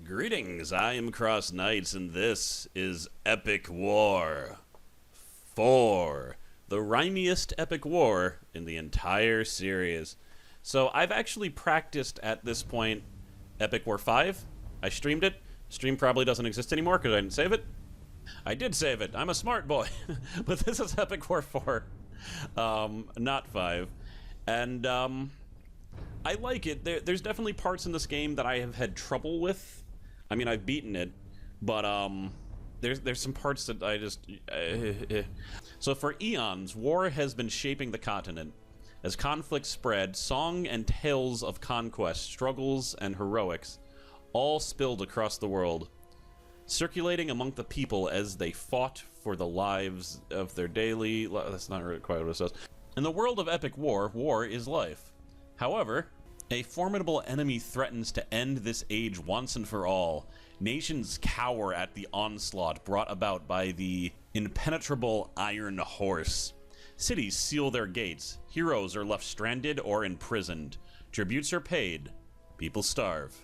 Greetings, I am CrossKnights, and this is Epic War 4, the rhymiest epic war in the entire series. So I've actually practiced at this point Epic War 5. I streamed it. Stream probably doesn't exist anymore because I didn't save it. I did save it. I'm a smart boy. But this is Epic War 4, not 5. And I like it. There's definitely parts in this game that I have had trouble with. I mean, I've beaten it, but there's some parts that I just... So for eons, war has been shaping the continent. As conflict spread, song and tales of conquest, struggles, and heroics all spilled across the world, circulating among the people as they fought for the lives of their daily... That's not really quite what it says. In the world of epic war, war is life. However, a formidable enemy threatens to end this age once and for all. Nations cower at the onslaught brought about by the impenetrable Iron Horse. Cities seal their gates. Heroes are left stranded or imprisoned. Tributes are paid. People starve.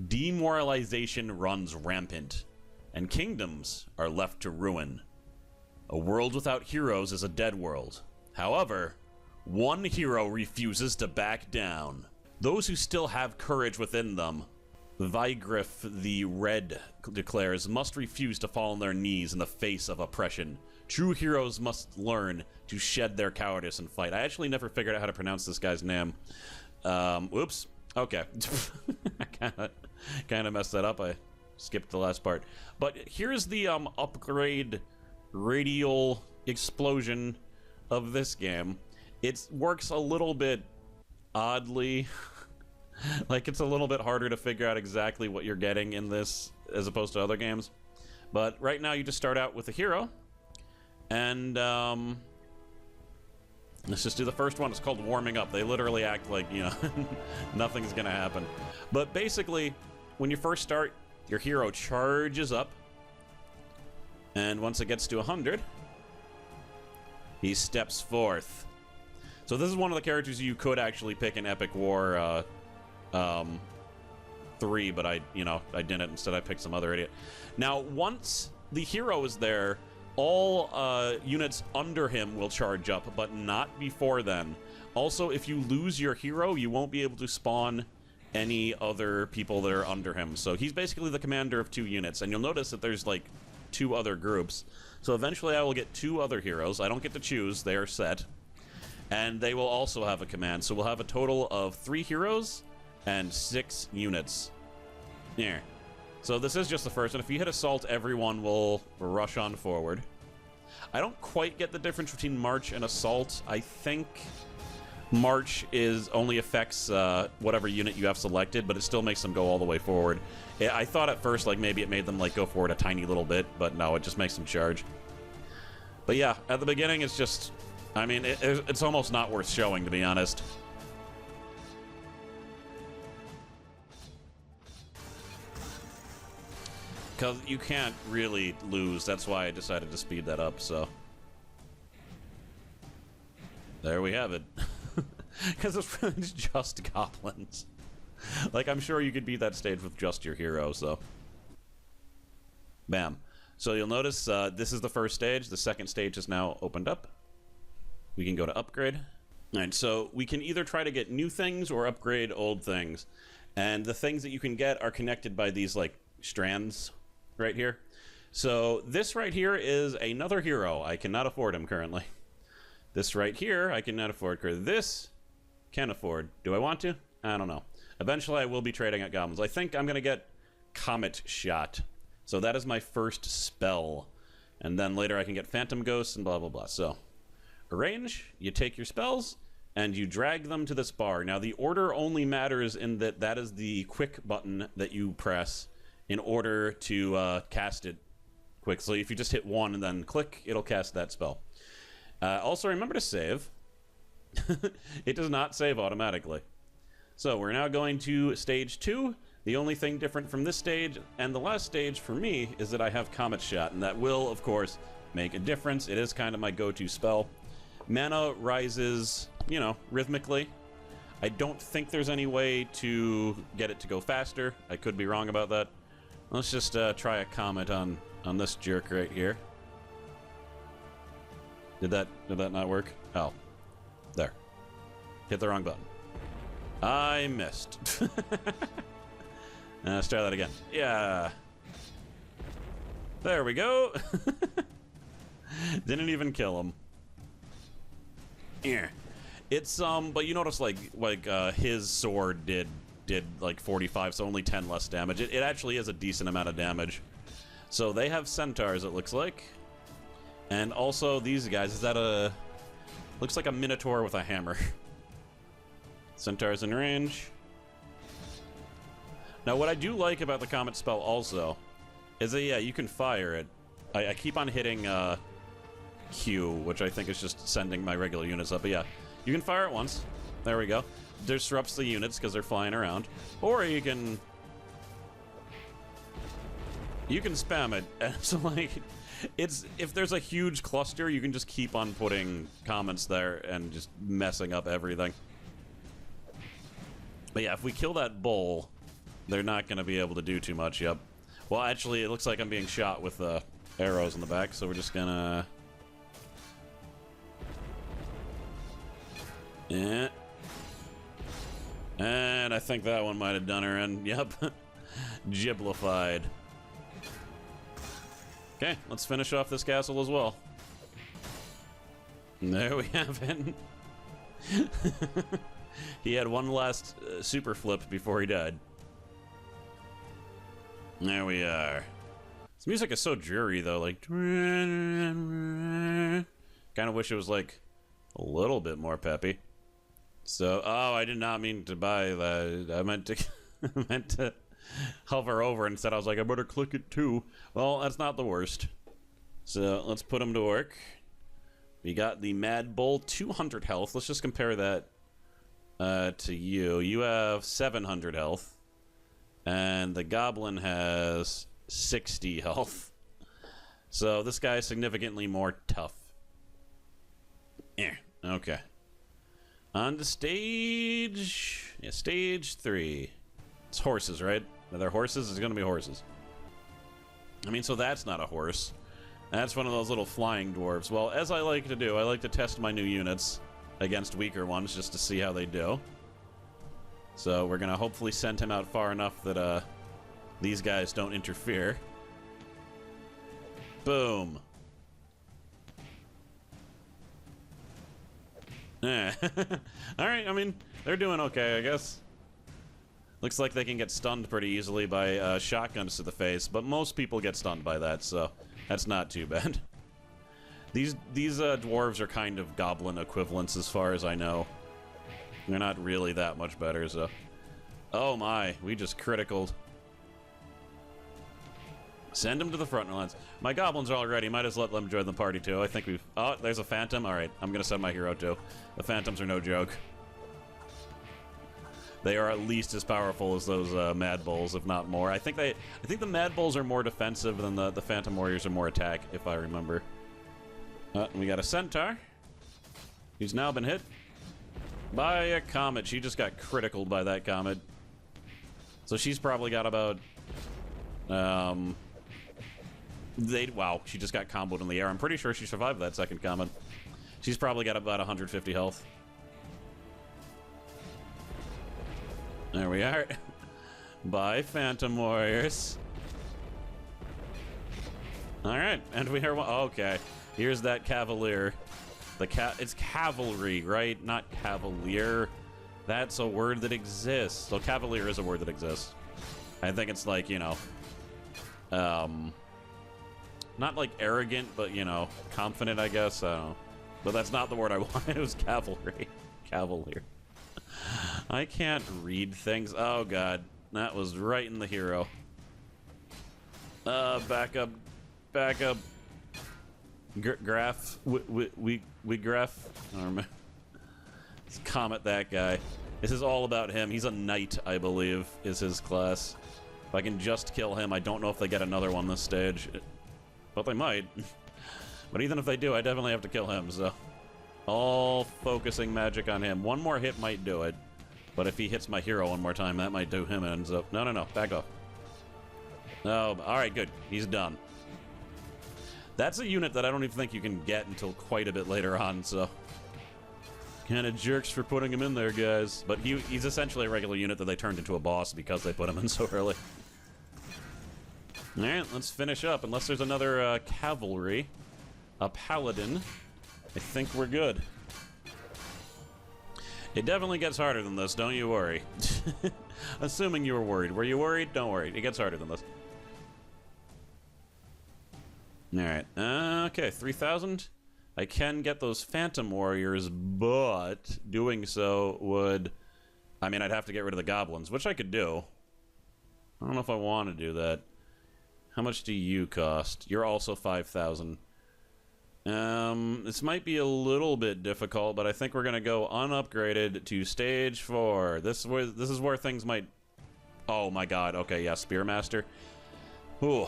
Demoralization runs rampant, and kingdoms are left to ruin. A world without heroes is a dead world. However, one hero refuses to back down. Those who still have courage within them, Vigriff the Red declares, must refuse to fall on their knees in the face of oppression. True heroes must learn to shed their cowardice and fight. I actually never figured out how to pronounce this guy's name. Whoops. Okay. I kind of messed that up. I skipped the last part. But here's the upgrade radial explosion of this game. It works a little bit oddly. Like, it's a little bit harder to figure out exactly what you're getting in this as opposed to other games. But right now you just start out with a hero. And let's just do the first one. It's called warming up. They literally act like, you know, nothing's gonna happen. But basically, when you first start, your hero charges up. And once it gets to 100, he steps forth. So this is one of the characters you could actually pick in Epic War 3, but I didn't. Instead, I picked some other idiot. Now, once the hero is there, all units under him will charge up, but not before then. Also, if you lose your hero, you won't be able to spawn any other people that are under him. So he's basically the commander of 2 units, and you'll notice that there's like 2 other groups. So eventually I will get 2 other heroes. I don't get to choose. They are set. And they will also have a command. So we'll have a total of 3 heroes and 6 units. There. So this is just the first, and if you hit assault, everyone will rush on forward. I don't quite get the difference between march and assault. I think march only affects whatever unit you have selected, but it still makes them go all the way forward. I thought at first like maybe it made them like go forward a tiny little bit, but no, it just makes them charge. But yeah, at the beginning it's just... I mean, it's almost not worth showing, to be honest. Because you can't really lose. That's why I decided to speed that up, so. There we have it. Because it's really just goblins. Like, I'm sure you could beat that stage with just your hero, so. Bam. So you'll notice this is the first stage. The second stage is now opened up. We can go to upgrade. All right, so we can either try to get new things or upgrade old things. And the things that you can get are connected by these, like, strands right here. So this right here is another hero. I cannot afford him currently. This right here, I cannot afford. This can afford. Do I want to? I don't know. Eventually, I will be trading at goblins. I think I'm going to get Comet Shot. So that is my first spell. And then later I can get Phantom Ghosts and blah, blah, blah. So... arrange, you take your spells, and you drag them to this bar. Now, the order only matters in that that is the quick button that you press in order to cast it quick. So if you just hit 1 and then click, it'll cast that spell. Also, remember to save. It does not save automatically. So we're now going to stage 2. The only thing different from this stage and the last stage for me is that I have Comet Shot, and that will, of course, make a difference. It is kind of my go-to spell. Mana rises, you know, rhythmically. I don't think there's any way to get it to go faster. I could be wrong about that. Let's just try a comet on this jerk right here. Did that not work? Oh. There. Hit the wrong button. I missed. Let's try that again. Yeah. There we go. Didn't even kill him. Yeah. It's but you notice like his sword did like 45, so only 10 less damage. It actually is a decent amount of damage. So they have centaurs, it looks like. And also these guys, is that a... Looks like a minotaur with a hammer. Centaurs in range. Now what I do like about the comet spell also is that, yeah, you can fire it. I keep on hitting Q, which I think is just sending my regular units up, but yeah. You can fire it once. There we go. Disrupts the units because they're flying around. Or you can spam it. And so like if there's a huge cluster, you can just keep on putting comets there and just messing up everything. But yeah, if we kill that bull, they're not going to be able to do too much. Yep. Well, actually, it looks like I'm being shot with arrows in the back, so we're just gonna... Yeah. And I think that one might have done her in. Yep. Giblified. Okay, let's finish off this castle as well. And there we have it. He had one last super flip before he died. There we are. This music is so dreary, though. Like, kind of wish it was like a little bit more peppy. So, oh, I did not mean to buy that. I meant to, I meant to hover over. Instead, I was like, I better click it too. Well, that's not the worst. So let's put him to work. We got the Mad Bull, 200 health. Let's just compare that to you. You have 700 health, and the Goblin has 60 health. So this guy is significantly more tough. Yeah. Okay. On to stage... Yeah, stage 3. It's horses, right? Are there horses? It's gonna be horses. I mean, so that's not a horse. That's one of those little flying dwarves. Well, as I like to do, I like to test my new units against weaker ones just to see how they do. So we're gonna hopefully send him out far enough that these guys don't interfere. Boom. Yeah. Alright, I mean, they're doing okay, I guess. Looks like they can get stunned pretty easily by shotguns to the face, but most people get stunned by that, so that's not too bad. These dwarves are kind of goblin equivalents as far as I know. They're not really that much better, so... Oh my, we just criticaled. Send them to the front lines. My goblins are all ready. Might as well let them join the party, too. I think we've... Oh, there's a phantom. Alright, I'm gonna send my hero, too. The phantoms are no joke. They are at least as powerful as those Mad Bulls, if not more. I think the Mad Bulls are more defensive than the Phantom Warriors are more attack, if I remember. We got a Centaur. He's now been hit by a comet. She just got criticaled by that comet. So she's probably got about... Wow, she just got comboed in the air. I'm pretty sure she survived that second comet. She's probably got about 150 health. There we are. Bye, Phantom Warriors. Alright, and we are... Okay, here's that Cavalier. It's cavalry, right? Not cavalier. That's a word that exists. So Cavalier is a word that exists. I think it's like, you know... Not like arrogant, but, you know, confident, I guess. I don't know. But that's not the word I wanted. It was cavalry. Cavalier. I can't read things. Oh, God. That was right in the hero. Back up. Back up. Graph. We graph. I don't remember. Let's comet that guy. This is all about him. He's a knight, I believe, is his class. If I can just kill him, I don't know if they get another one this stage. But they might. But even if they do, I definitely have to kill him, so... All focusing magic on him. One more hit might do it. But if he hits my hero one more time, that might do him in. So, no, back off. Oh, alright, good. He's done. That's a unit that I don't even think you can get until quite a bit later on, so... Kind of jerks for putting him in there, guys. But he's essentially a regular unit that they turned into a boss because they put him in so early. Alright, let's finish up. Unless there's another cavalry. A paladin. I think we're good. It definitely gets harder than this, don't you worry. Assuming you were worried. Were you worried? Don't worry. It gets harder than this. Alright. Okay, 3,000. I can get those Phantom Warriors, but doing so would... I mean, I'd have to get rid of the goblins, which I could do. I don't know if I want to do that. How much do you cost? You're also 5,000. This might be a little bit difficult, but I think we're going to go unupgraded to stage 4. This is where things might... Oh my god, okay, yeah, Spearmaster. Ooh.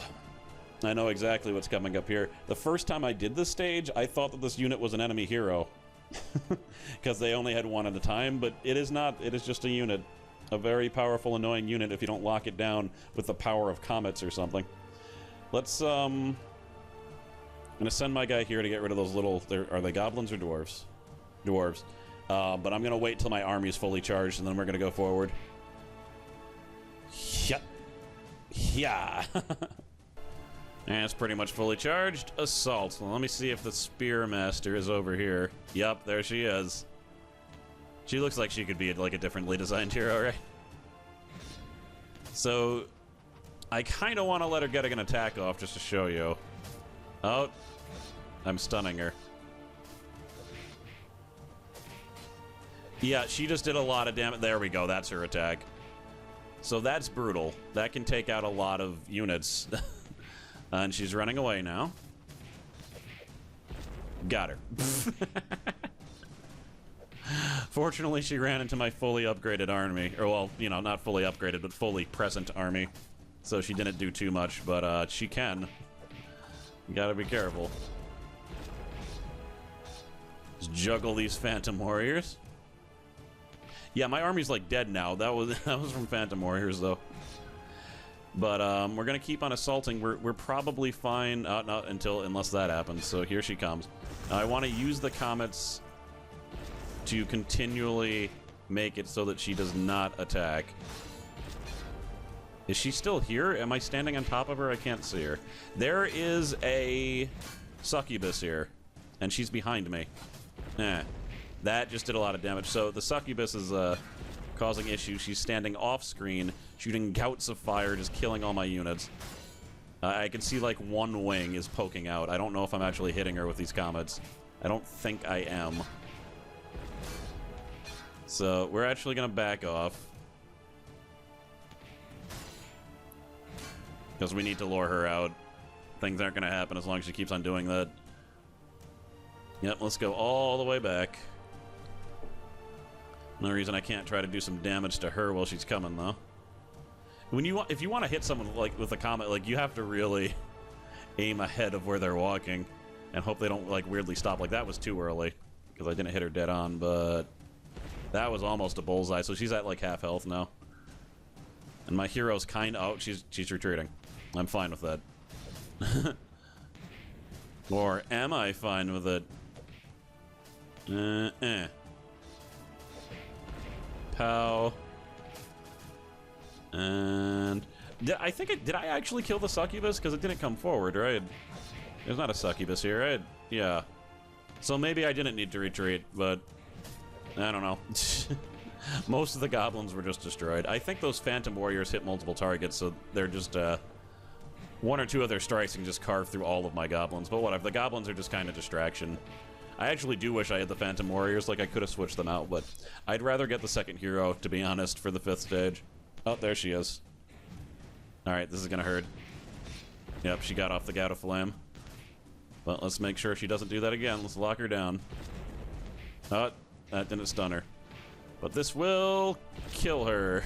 I know exactly what's coming up here. The first time I did this stage, I thought that this unit was an enemy hero. Because they only had one at a time, but it is not. It is just a unit. A very powerful, annoying unit if you don't lock it down with the power of comets or something. Let's, I'm gonna send my guy here to get rid of those little... Are they goblins or dwarves? Dwarves. But I'm gonna wait till my army is fully charged, and then we're gonna go forward. Yep. Yeah. And it's pretty much fully charged. Assault. Well, let me see if the Spearmaster is over here. Yep, there she is. She looks like she could be like a differently designed hero, right? So, I kind of want to let her get an attack off just to show you. Oh, I'm stunning her. Yeah, she just did a lot of damage. There we go, that's her attack. So that's brutal. That can take out a lot of units. And she's running away now. Got her. Fortunately, she ran into my fully upgraded army. Or, well, you know, not fully upgraded, but fully present army. So she didn't do too much, but she can. You gotta be careful. Just juggle these Phantom Warriors. Yeah, my army's like dead now. That was from Phantom Warriors, though. But we're gonna keep on assaulting. We're probably fine. Not unless that happens. So here she comes. Now, I want to use the comets to continually make it so that she does not attack. Is she still here? Am I standing on top of her? I can't see her. There is a succubus here, and she's behind me. That just did a lot of damage. So the succubus is causing issues. She's standing off screen, shooting gouts of fire, just killing all my units. I can see like one wing is poking out. I don't know if I'm actually hitting her with these comets. I don't think I am. So we're actually gonna back off. Because we need to lure her out. Things aren't gonna happen as long as she keeps on doing that. Yep, let's go all the way back. No reason I can't try to do some damage to her while she's coming, though. If you want to hit someone like with a comet, like you have to really aim ahead of where they're walking and hope they don't like weirdly stop. Like that was too early because I didn't hit her dead on, but that was almost a bullseye. So she's at like half health now, and my hero's kind of she's retreating. I'm fine with that. Or am I fine with it? Pow. And did I actually kill the succubus? Because it didn't come forward, right? There's not a succubus here, right? Yeah. So maybe I didn't need to retreat, but I don't know. Most of the goblins were just destroyed. I think those Phantom Warriors hit multiple targets, so they're just one or two of their strikes can just carve through all of my goblins. But whatever, the goblins are just kind of distraction. I actually do wish I had the Phantom Warriors, like I could have switched them out, but I'd rather get the second hero, to be honest, for the 5th stage. Oh, there she is. Alright, this is gonna hurt. Yep, she got off the Gout of Flame. But let's make sure she doesn't do that again. Let's lock her down. Oh, that didn't stun her. But this will kill her.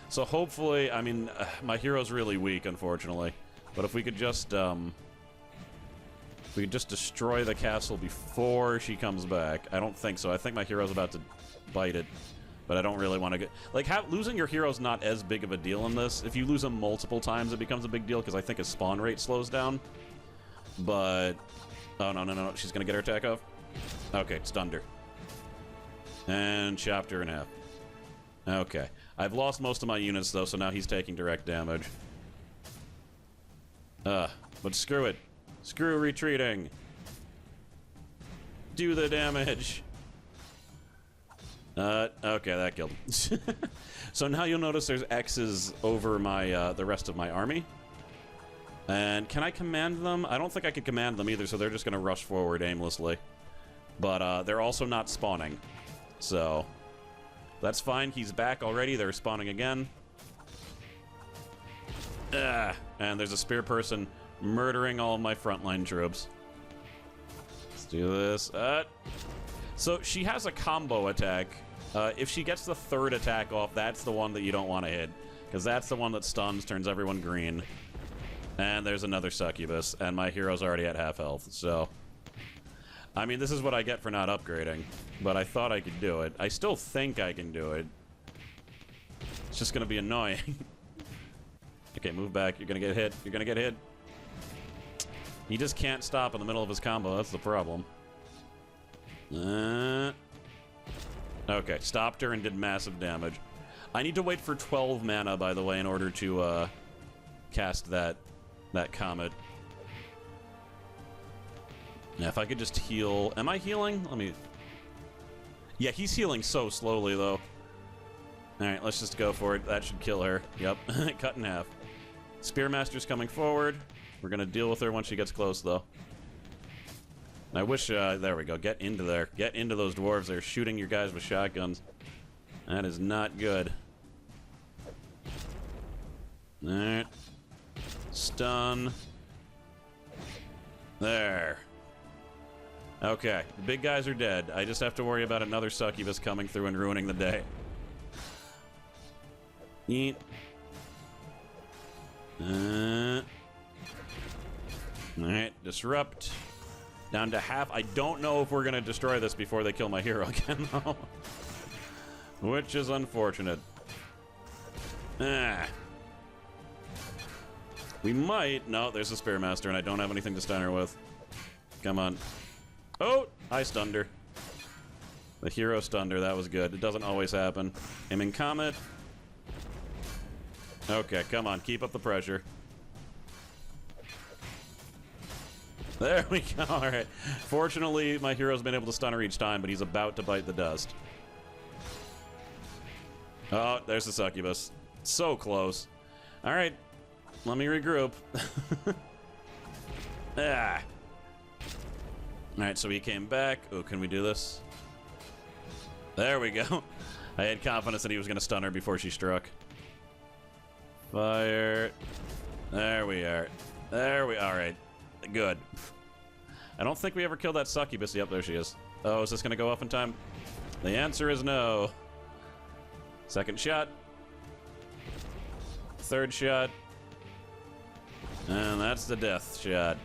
So hopefully, I mean, my hero's really weak, unfortunately. But if we could just, we could just destroy the castle before she comes back. I don't think so. I think my hero's about to bite it. But I don't really want to get... Like, losing your hero's not as big of a deal in this. If you lose him multiple times, it becomes a big deal, because I think his spawn rate slows down. But... Oh, no. She's going to get her attack off. Okay, stunned her. And chopped her in half. Okay. I've lost most of my units, though, so now he's taking direct damage. But screw it. Screw retreating. Do the damage. Okay, that killed him. So now you'll notice there's X's over my, the rest of my army. And can I command them? I don't think I could command them either, so they're just gonna rush forward aimlessly. But, they're also not spawning. So, that's fine. He's back already. They're spawning again. And there's a spear person murdering all of my frontline troops. Let's do this. So, she has a combo attack. If she gets the third attack off, that's the one that you don't want to hit. Because that's the one that stuns, turns everyone green. And there's another succubus, and my hero's already at half health, so... I mean, this is what I get for not upgrading. But I thought I could do it. I still think I can do it. It's just gonna be annoying. Okay, move back. You're gonna get hit. You're gonna get hit. He just can't stop in the middle of his combo. That's the problem. Okay, stopped her and did massive damage. I need to wait for 12 mana, by the way, in order to, cast that comet. Yeah, if I could just heal... Am I healing? Let me... Yeah, he's healing so slowly, though. Alright, let's just go for it. That should kill her. Yep, cut in half. Spearmaster's coming forward. We're gonna deal with her once she gets close, though. I wish, there we go. Get into there. Get into those dwarves. They're shooting your guys with shotguns. That is not good. Alright. Stun. There. Okay. The big guys are dead. I just have to worry about another succubus coming through and ruining the day. Eat. Alright. Disrupt. Down to half. I don't know if we're going to destroy this before they kill my hero again, though. Which is unfortunate. We might... No, there's a Spearmaster, and I don't have anything to stun her with. Come on. Oh! I stunned her. The hero stunned her. That was good. It doesn't always happen. Aiming Comet. Okay, come on. Keep up the pressure. There we go. Alright. Fortunately, my hero's been able to stun her each time, but he's about to bite the dust. Oh, there's the succubus. So close. Alright. Let me regroup. Alright, so he came back. Oh, can we do this? There we go. I had confidence that he was going to stun her before she struck. Fire. There we are. Alright. Good. I don't think we ever killed that succubus. Yep, there she is. Oh, is this going to go off in time? The answer is no. Second shot. Third shot. And that's the death shot.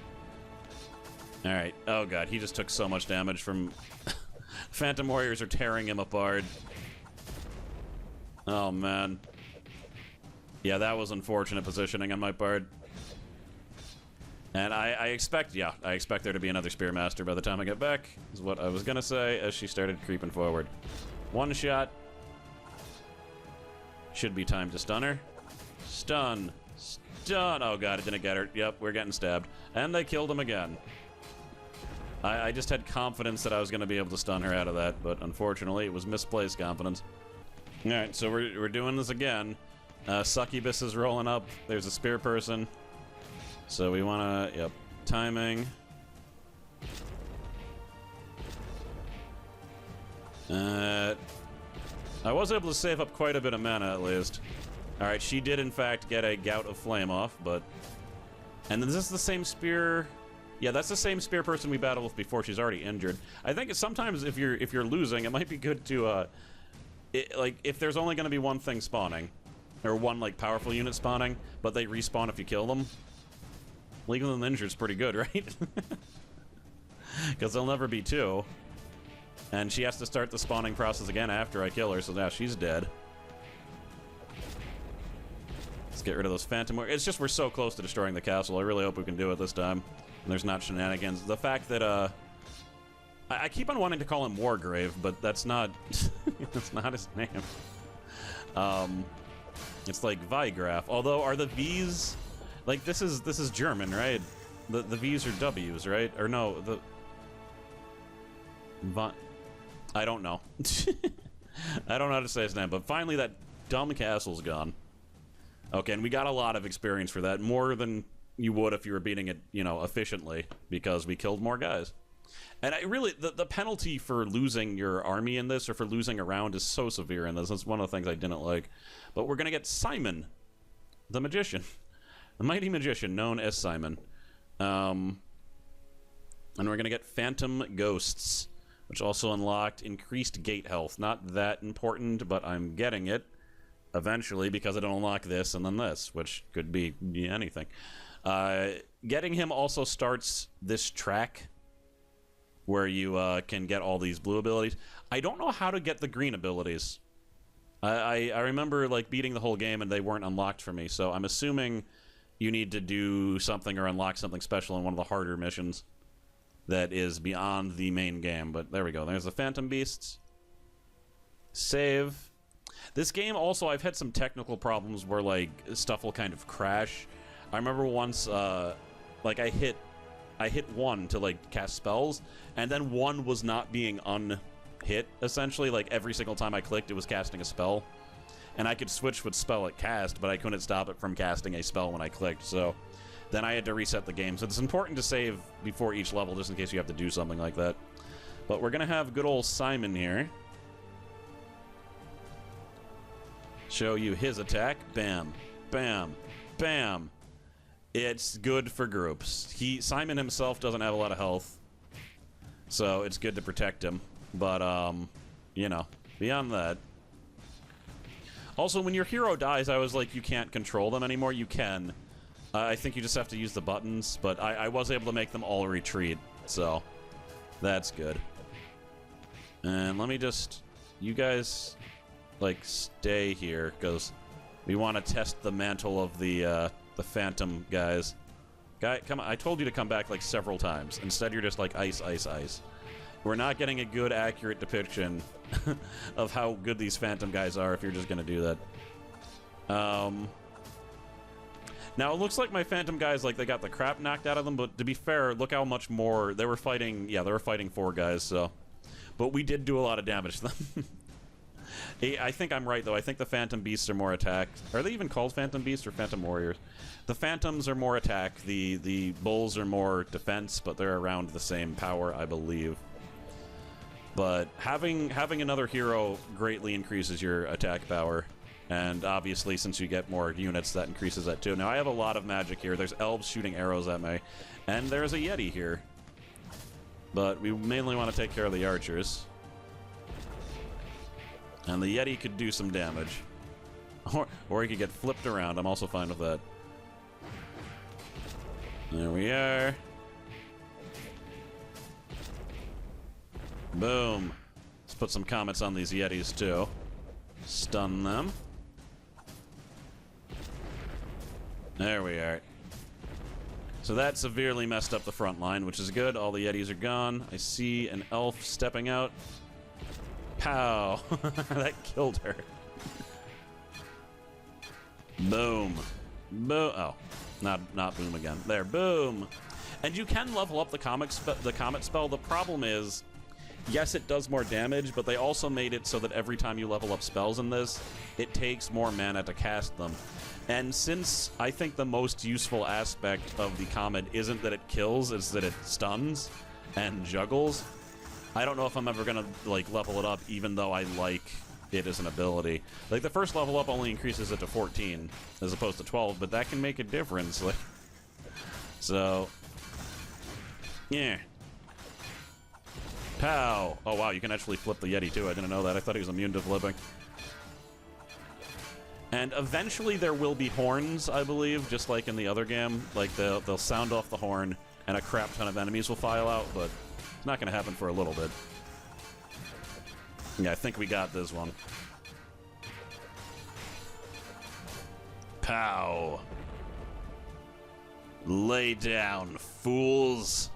Alright. Oh god, he just took so much damage from... Phantom Warriors are tearing him apart. Oh man. Yeah, that was unfortunate positioning on my part. And I expect there to be another Spearmaster by the time I get back, is what I was gonna say as she started creeping forward. One shot. Should be time to stun her. Stun. Stun. Oh god, it didn't get her. Yep, we're getting stabbed. And they killed him again. I just had confidence that I was gonna be able to stun her out of that, but unfortunately it was misplaced confidence. Alright, so we're doing this again. Succubus is rolling up. There's a spear person. So we wanna, yep, timing. I was able to save up quite a bit of mana at least. Alright, she did in fact get a Gout of Flame off, but... And is this the same spear? Yeah, that's the same spear person we battled with before. She's already injured. I think sometimes if you're losing, it might be good to, like, if there's only gonna be one thing spawning, or one, like, powerful unit spawning, but they respawn if you kill them, leaving them injured is pretty good, right? Because there'll never be two. And she has to start the spawning process again after I kill her, so now she's dead. Let's get rid of those phantom. It's just we're so close to destroying the castle. I really hope we can do it this time. And there's not shenanigans. The fact that, I keep on wanting to call him Wargrave, but that's not... that's not his name. It's like Vigraph. Although, are the V's... Like, this is German, right? The V's are W's, right? Or no, the... I don't know. I don't know how to say his name, but finally that dumb castle's gone. Okay, and we got a lot of experience for that. More than you would if you were beating it, you know, efficiently, because we killed more guys. And I really, the penalty for losing your army in this, or for losing a round, is so severe in this. That's one of the things I didn't like. But we're going to get Simon, the magician. The mighty magician, known as Simon. And we're going to get Phantom Ghosts, which also unlocked increased gate health. Not that important, but I'm getting it eventually because it'll unlock this and then this, which could be anything. Getting him also starts this track where you can get all these blue abilities. I don't know how to get the green abilities. I remember like beating the whole game and they weren't unlocked for me, so I'm assuming you need to do something or unlock something special in one of the harder missions that is beyond the main game. But there we go. There's the Phantom Beasts. Save. This game also, I've had some technical problems where like stuff will kind of crash. I remember once like I hit 1 to like cast spells, and then 1 was not being unhit, essentially. Like every single time I clicked, it was casting a spell. And I could switch what spell it cast, but I couldn't stop it from casting a spell when I clicked, so then I had to reset the game. So it's important to save before each level, just in case you have to do something like that. But we're gonna have good old Simon here. Show you his attack. Bam, bam, bam. It's good for groups. Simon himself doesn't have a lot of health, so it's good to protect him. But, you know, beyond that. Also, when your hero dies, I was like, you can't control them anymore. You can. I think you just have to use the buttons, but I was able to make them all retreat, so that's good. And let me just... You guys, like, stay here, because we want to test the mantle of the Phantom guys. Guy, come on. I told you to come back, like, several times. Instead, you're just like, ice, ice, ice. We're not getting a good, accurate depiction of how good these Phantom guys are if you're just going to do that. Now, it looks like my Phantom guys, like, they got the crap knocked out of them, but to be fair, look how much more... They were fighting... Yeah, they were fighting 4 guys, so... But we did do a lot of damage to them. I think I'm right, though. I think the Phantom Beasts are more attack. Are they even called Phantom Beasts or Phantom Warriors? The Phantoms are more attack. The Bulls are more defense, but they're around the same power, I believe. But having another hero greatly increases your attack power. And obviously, since you get more units, that increases that too. Now, I have a lot of magic here. There's elves shooting arrows at me. And there's a Yeti here. But we mainly want to take care of the archers. And the Yeti could do some damage. Or he could get flipped around. I'm also fine with that. There we are. Boom. Let's put some comets on these Yetis, too. Stun them. There we are. So that severely messed up the front line, which is good. All the Yetis are gone. I see an elf stepping out. Pow! That killed her. Boom. Boom. Oh. Not boom again. There. Boom! And you can level up the comet spell. The problem is... Yes, it does more damage, but they also made it so that every time you level up spells in this, it takes more mana to cast them. And since I think the most useful aspect of the Comet isn't that it kills, it's that it stuns and juggles, I don't know if I'm ever gonna, like, level it up, even though I like it as an ability. Like, the first level up only increases it to 14, as opposed to 12, but that can make a difference. Like, so, yeah. Pow! Oh, wow, you can actually flip the Yeti, too. I didn't know that. I thought he was immune to flipping. And eventually there will be horns, I believe, just like in the other game. Like, they'll sound off the horn, and a crap ton of enemies will file out, but it's not going to happen for a little bit. Yeah, I think we got this one. Pow. Lay down, fools.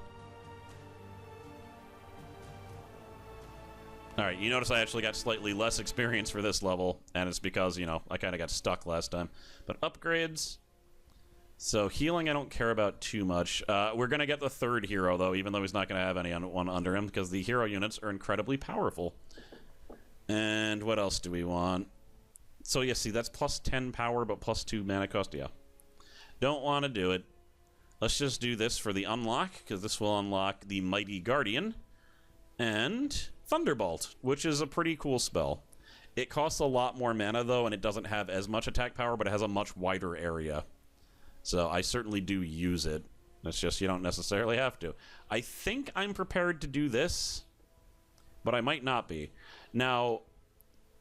Alright, you notice I actually got slightly less experience for this level, and it's because, you know, I kind of got stuck last time. But upgrades... So, healing I don't care about too much. We're going to get the third hero, though, even though he's not going to have anyone under him, because the hero units are incredibly powerful. And what else do we want? So, yeah, see, that's plus 10 power, but plus 2 mana cost. Yeah. Don't want to do it. Let's just do this for the unlock, because this will unlock the Mighty Guardian. And Thunderbolt, which is a pretty cool spell. It costs a lot more mana, though, and it doesn't have as much attack power, but it has a much wider area. So I certainly do use it. It's just you don't necessarily have to. I think I'm prepared to do this, but I might not be. Now,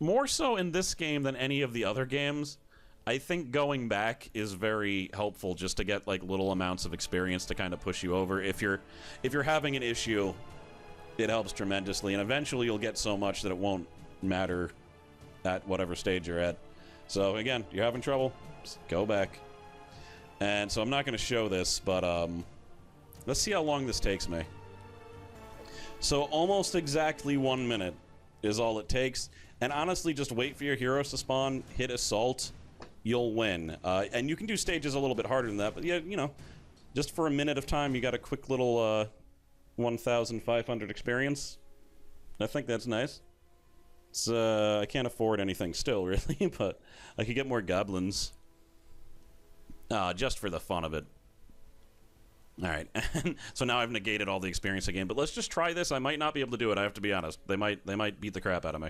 more so in this game than any of the other games, I think going back is very helpful just to get like little amounts of experience to kind of push you over. If you're having an issue, it helps tremendously, and eventually you'll get so much that it won't matter at whatever stage you're at. So again, you're having trouble, just go back. And so I'm not going to show this, but let's see how long this takes me. So almost exactly 1 minute is all it takes. And honestly, just wait for your heroes to spawn, hit Assault, you'll win. And you can do stages a little bit harder than that, but yeah, you know, just for a minute of time, you got a quick little 1,500 experience. I think that's nice. It's, I can't afford anything still, really, but I could get more goblins. Just for the fun of it. Alright, so now I've negated all the experience again, but let's just try this. I might not be able to do it, I have to be honest. They might beat the crap out of me.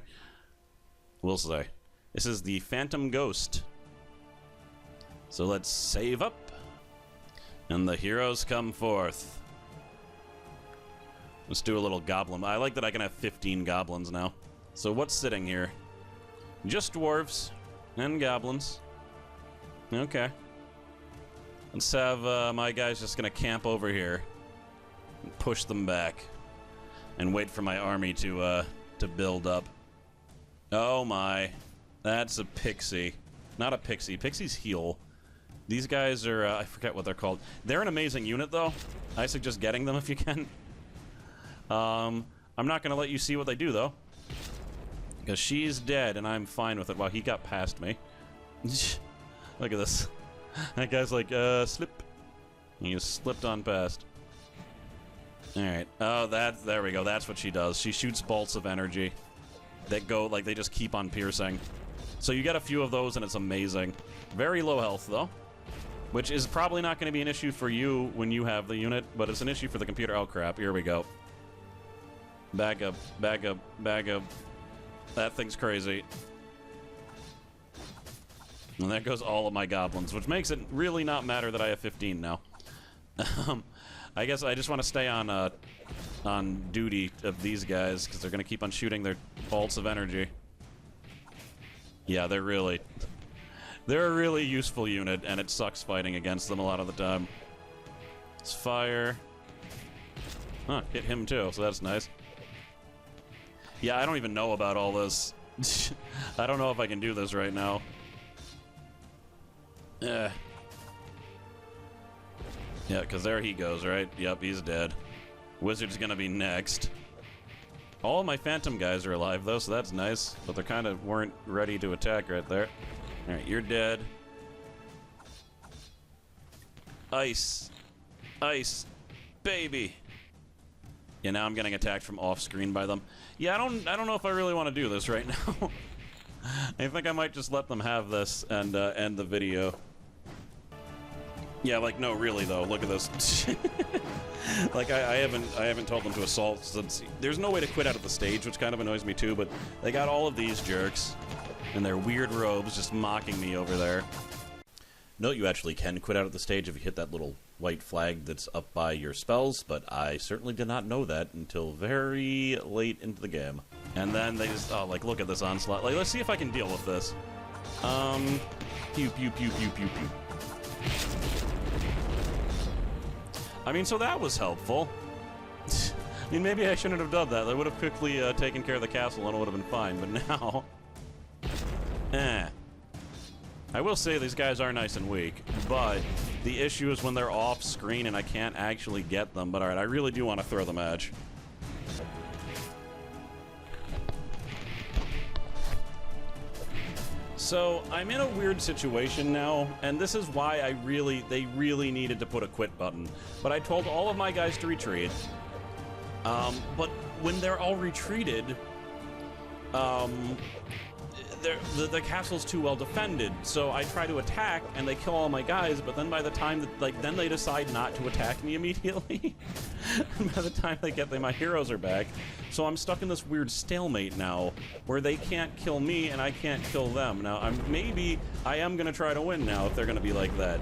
We'll see. This is the Phantom Ghost. So let's save up. And the heroes come forth. Let's do a little goblin. I like that I can have 15 goblins now. So what's sitting here? Just dwarves and goblins. Okay. Let's have my guys just gonna camp over here and push them back and wait for my army to build up. Oh my, that's a pixie. Not a pixie. Pixies heal. These guys are I forget what they're called. They're an amazing unit though. I suggest getting them if you can. I'm not gonna let you see what they do though, because she's dead and I'm fine with it. Wow, he got past me. Look at this. That guy's like, slip. He just slipped on past. Alright. Oh, there we go. That's what she does. She shoots bolts of energy that go, like, they just keep on piercing. So you get a few of those and it's amazing. Very low health, though. Which is probably not going to be an issue for you when you have the unit, but it's an issue for the computer. Oh, crap. Here we go. Back up, back up, back up. That thing's crazy. And there goes all of my goblins, which makes it really not matter that I have 15 now. I guess I just want to stay on duty of these guys, because they're going to keep on shooting their bolts of energy. Yeah, they're a really useful unit, and it sucks fighting against them a lot of the time. It's fire. Huh, hit him too, so that's nice. Yeah, I don't even know about all this. I don't know if I can do this right now. Yeah, because there he goes, right? Yep, he's dead. Wizard's gonna be next. All of my phantom guys are alive, though, so that's nice. But they kind of weren't ready to attack right there. Alright, you're dead. Ice. Ice. Baby. Yeah, now I'm getting attacked from off-screen by them. Yeah, I don't know if I really want to do this right now. I think I might just let them have this and end the video. Yeah, like, no, really, though. Look at this. Like, I haven't told them to assault since... There's no way to quit out of the stage, which kind of annoys me, too, but they got all of these jerks in their weird robes just mocking me over there. Note you actually can quit out of the stage if you hit that little white flag that's up by your spells, but I certainly did not know that until very late into the game. And then they just... Oh, like, look at this onslaught. Like, let's see if I can deal with this. Pew, pew, pew, pew, pew, pew. I mean, so that was helpful. mean, maybe I shouldn't have done that. I would have quickly taken care of the castle and it would have been fine, but now... I will say these guys are nice and weak, but the issue is when they're off screen and I can't actually get them. But alright, I really do want to throw the match. So, I'm in a weird situation now, and this is why they really needed to put a quit button. But I told all of my guys to retreat. But when they're all retreated, the castle's too well defended, so I try to attack, and they kill all my guys, but then by the time that, then they decide not to attack me immediately. By the time they get there, my heroes are back. So I'm stuck in this weird stalemate now, where they can't kill me, and I can't kill them. Now, maybe I am gonna try to win now, if they're gonna be like that.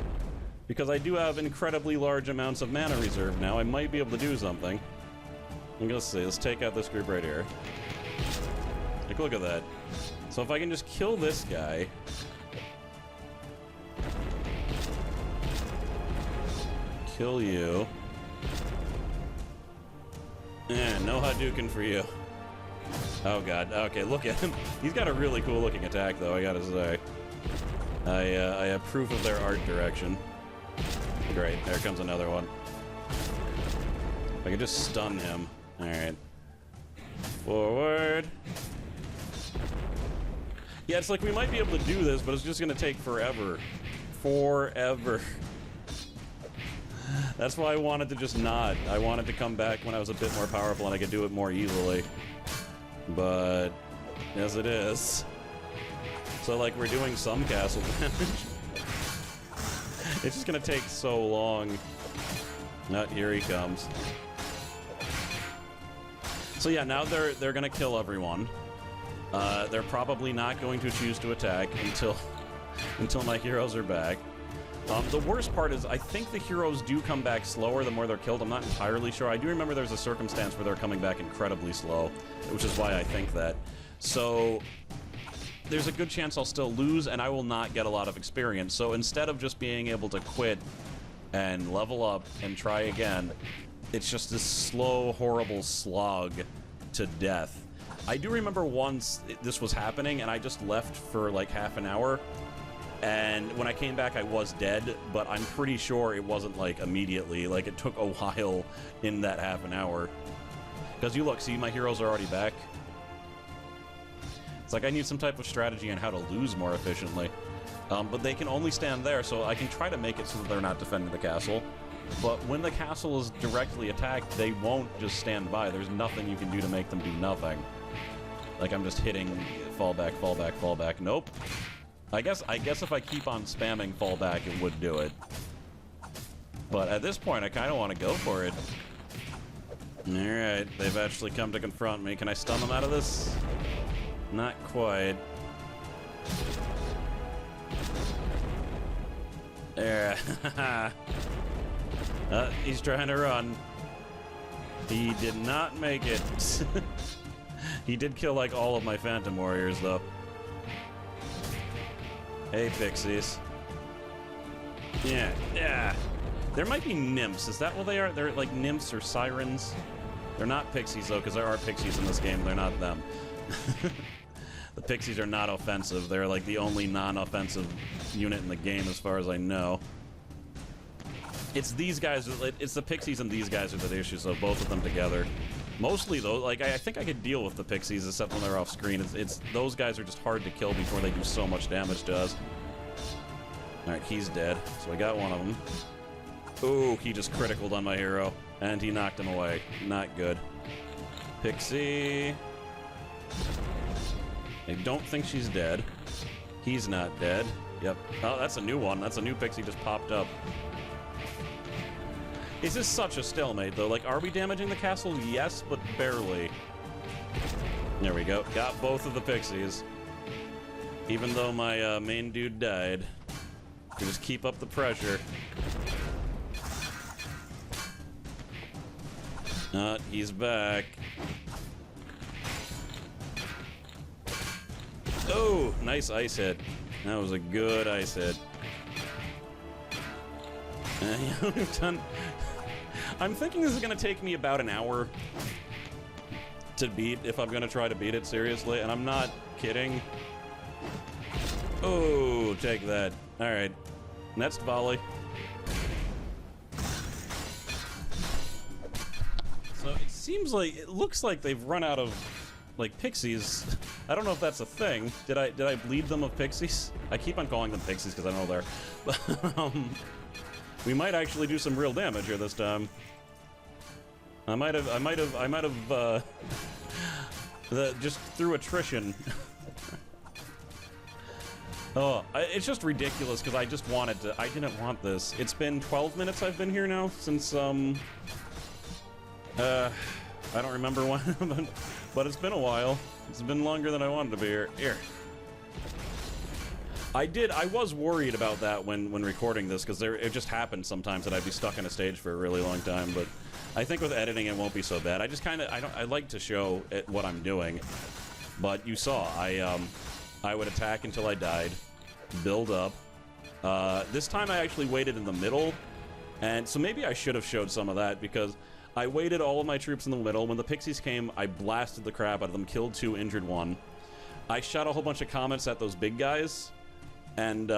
Because I do have incredibly large amounts of mana reserve now, I might be able to do something. Let's see, let's take out this group right here. Like, look at that. So if I can just kill this guy... Kill you. No Hadouken for you. Oh god, okay, look at him. He's got a really cool looking attack though, I gotta say. I approve of their art direction. Great, there comes another one. If I can just stun him. Alright. Forward. Yeah, it's like we might be able to do this, but it's just gonna take forever. Forever. That's why I wanted to just not. I wanted to come back when I was a bit more powerful and I could do it more easily. But, as it is. So, like, we're doing some castle damage. It's just gonna take so long. Here he comes. So yeah, now they're gonna kill everyone. They're probably not going to choose to attack until my heroes are back. The worst part is I think the heroes do come back slower the more they're killed. I'm not entirely sure. I do remember there's a circumstance where they're coming back incredibly slow, which is why I think that. So there's a good chance I'll still lose and I will not get a lot of experience. So instead of just being able to quit and level up and try again, it's just this slow, horrible slog to death. I do remember once this was happening and I just left for like half an hour, and when I came back I was dead, but I'm pretty sure it wasn't like immediately. Like, it took a while in that half an hour. Because you look, see, my heroes are already back. It's like I need some type of strategy on how to lose more efficiently. But they can only stand there, so I can try to make it so that they're not defending the castle. But when the castle is directly attacked, they won't just stand by. There's nothing you can do to make them do nothing. Like, I'm just hitting fall back, fall back, fall back. Nope. I guess if I keep on spamming fall back, it would do it. But at this point, I kind of want to go for it. Alright, they've actually come to confront me. Can I stun them out of this? Not quite. There. He's trying to run. He did not make it. He did kill, like, all of my Phantom Warriors, though. Hey, pixies. Yeah. There might be nymphs. Is that what they are? They're, like, nymphs or sirens? They're not pixies, though, because there are pixies in this game. They're not them. The pixies are not offensive. They're, like, the only non-offensive unit in the game, as far as I know. It's these guys, it's the pixies and these guys are the issue, so both of them together. Mostly, though, like, I think I could deal with the pixies, except when they're off screen. It's those guys are just hard to kill before they do so much damage to us. Alright, he's dead. So I got one of them. Ooh, he just criticaled on my hero. And he knocked him away. Not good. Pixie. I don't think she's dead. He's not dead. Yep. Oh, that's a new one. That's a new pixie just popped up. This is such a stalemate, though. Like, are we damaging the castle? Yes, but barely. There we go. Got both of the pixies. Even though my main dude died. We just keep up the pressure. He's back. Oh, nice ice hit. That was a good ice hit. We've done... I'm thinking this is going to take me about an hour. to beat if I'm gonna try to beat it seriously, and I'm not kidding. Oh, take that. Alright. Next volley. So it seems like, it looks like they've run out of, like, pixies. I don't know if that's a thing. Did I bleed them of pixies? I keep on calling them pixies because I know they're... But, we might actually do some real damage here this time. I might have, just through attrition. Oh, it's just ridiculous because I just wanted to, I didn't want this. It's been 12 minutes I've been here now since, I don't remember when, but it's been a while. It's been longer than I wanted to be here. Here. I was worried about that when recording this, because it just happens sometimes that I'd be stuck on a stage for a really long time, but I think with editing it won't be so bad. I just kind of, I like to show what I'm doing, but you saw, I would attack until I died, build up. This time I actually waited in the middle, and so maybe I should have showed some of that, because I waited all of my troops in the middle. When the pixies came, I blasted the crap out of them, killed 2, injured 1. I shot a whole bunch of comets at those big guys, and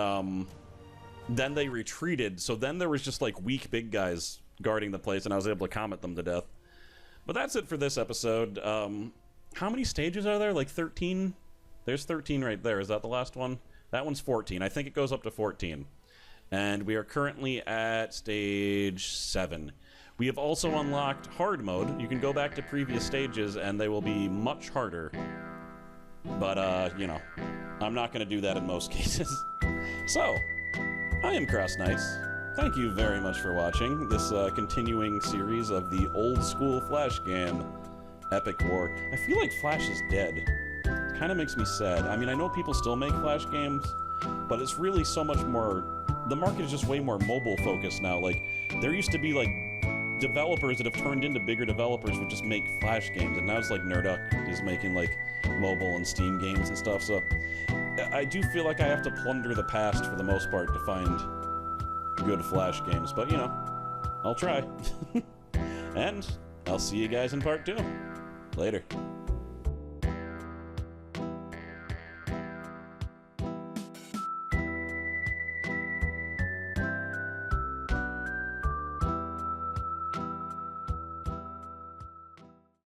then they retreated, so then there was just like weak big guys guarding the place, and I was able to comet them to death. But that's it for this episode. How many stages are there? Like 13? There's 13 right there. Is that the last one? That one's 14. I think it goes up to 14. And we are currently at stage 7. We have also unlocked hard mode. You can go back to previous stages, and they will be much harder. But, you know, I'm not going to do that in most cases. So, I am CrossKnights. Thank you very much for watching this continuing series of the old-school Flash game, Epic War. I feel like Flash is dead. It kind of makes me sad. I mean, I know people still make Flash games, but it's really so much more... The market is just way more mobile-focused now. Like, there used to be, like, developers that have turned into bigger developers would just make Flash games, and now it's like Nerduck is making, like, mobile and Steam games and stuff, so... I do feel like I have to plunder the past for the most part to find good Flash games, but, you know, I'll try. And I'll see you guys in part 2. Later.